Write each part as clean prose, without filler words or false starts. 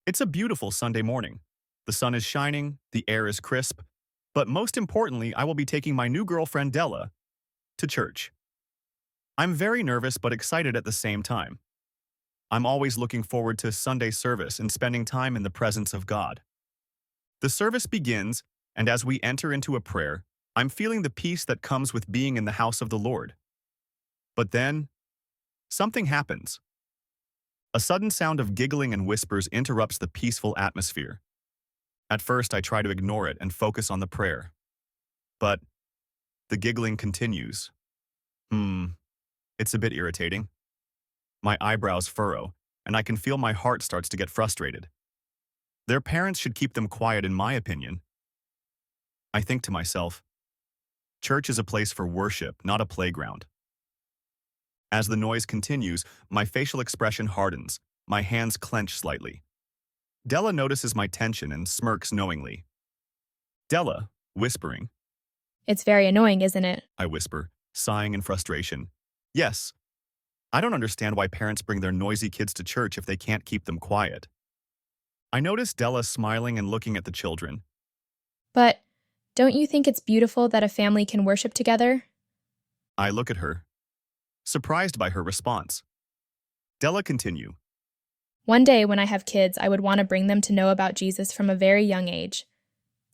It's a beautiful Sunday morning. The sun is shining, the air is crisp, but most importantly, I will be taking my new girlfriend Della to church. I'm very nervous but excited at the same time. I'm always looking forward to Sunday service and spending time in the presence of God. The service begins, and as we enter into a prayer, I'm feeling the peace that comes with being in the house of the Lord. But then, something happens. A sudden sound of giggling and whispers interrupts the peaceful atmosphere. At first, I try to ignore it and focus on the prayer. But the giggling continues. It's a bit irritating. My eyebrows furrow, and I can feel my heart starts to get frustrated. Their parents should keep them quiet, in my opinion. I think to myself, church is a place for worship, not a playground. As the noise continues, my facial expression hardens, my hands clench slightly. Della notices my tension and smirks knowingly. Della, whispering. It's very annoying, isn't it? I whisper, sighing in frustration. Yes. I don't understand why parents bring their noisy kids to church if they can't keep them quiet. I notice Della smiling and looking at the children. But don't you think it's beautiful that a family can worship together? I look at her, surprised by her response. Della continue. One day when I have kids, I would want to bring them to know about Jesus from a very young age.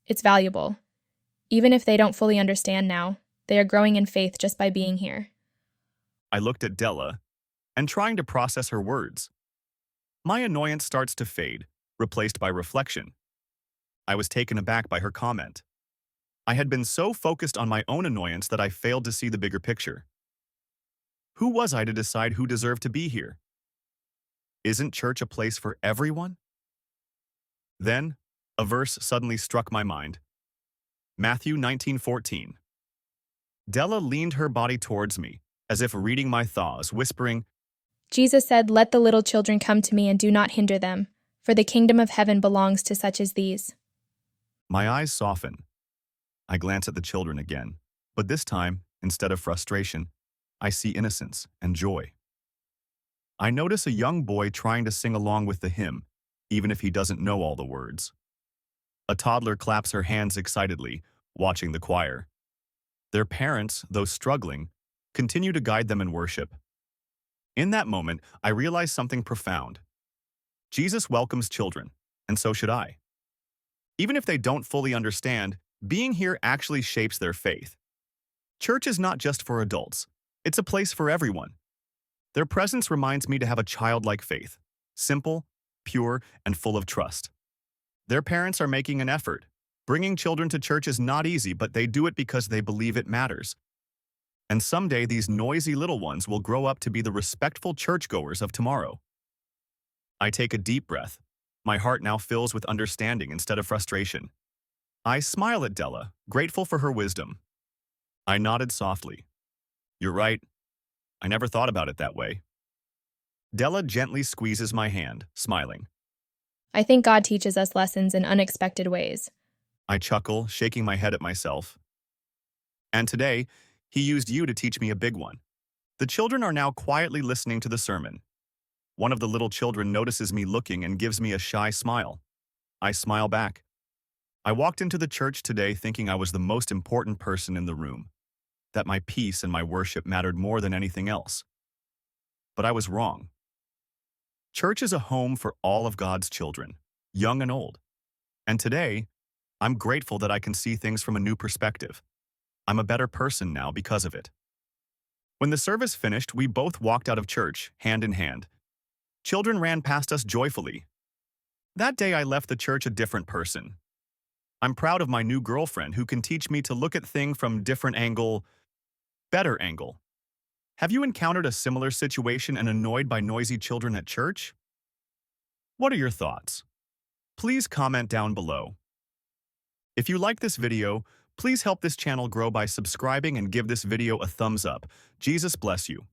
It's valuable. Even if they don't fully understand now, they are growing in faith just by being here. I looked at Della and trying to process her words. My annoyance starts to fade, replaced by reflection. I was taken aback by her comment. I had been so focused on my own annoyance that I failed to see the bigger picture. Who was I to decide who deserved to be here? Isn't church a place for everyone? Then, a verse suddenly struck my mind. Matthew 19:14. Della leaned her body towards me, as if reading my thoughts, whispering, Jesus said, "Let the little children come to me and do not hinder them, for the kingdom of heaven belongs to such as these." My eyes soften. I glance at the children again, but this time, instead of frustration, I see innocence and joy. I notice a young boy trying to sing along with the hymn, even if he doesn't know all the words. A toddler claps her hands excitedly, watching the choir. Their parents, though struggling, continue to guide them in worship. In that moment, I realize something profound. Jesus welcomes children, and so should I. Even if they don't fully understand, being here actually shapes their faith. Church is not just for adults. It's a place for everyone. Their presence reminds me to have a childlike faith, simple, pure, and full of trust. Their parents are making an effort. Bringing children to church is not easy, but they do it because they believe it matters. And someday these noisy little ones will grow up to be the respectful churchgoers of tomorrow. I take a deep breath. My heart now fills with understanding instead of frustration. I smile at Della, grateful for her wisdom. I nodded softly. You're right. I never thought about it that way. Della gently squeezes my hand, smiling. I think God teaches us lessons in unexpected ways. I chuckle, shaking my head at myself. And today, he used you to teach me a big one. The children are now quietly listening to the sermon. One of the little children notices me looking and gives me a shy smile. I smile back. I walked into the church today thinking I was the most important person in the room, that my peace and my worship mattered more than anything else. But I was wrong. Church is a home for all of God's children, young and old. And today, I'm grateful that I can see things from a new perspective. I'm a better person now because of it. When the service finished, we both walked out of church, hand in hand. Children ran past us joyfully. That day I left the church a different person. I'm proud of my new girlfriend who can teach me to look at things from better angle. Have you encountered a similar situation and annoyed by noisy children at church? What are your thoughts? Please comment down below. If you like this video, please help this channel grow by subscribing and give this video a thumbs up. Jesus bless you.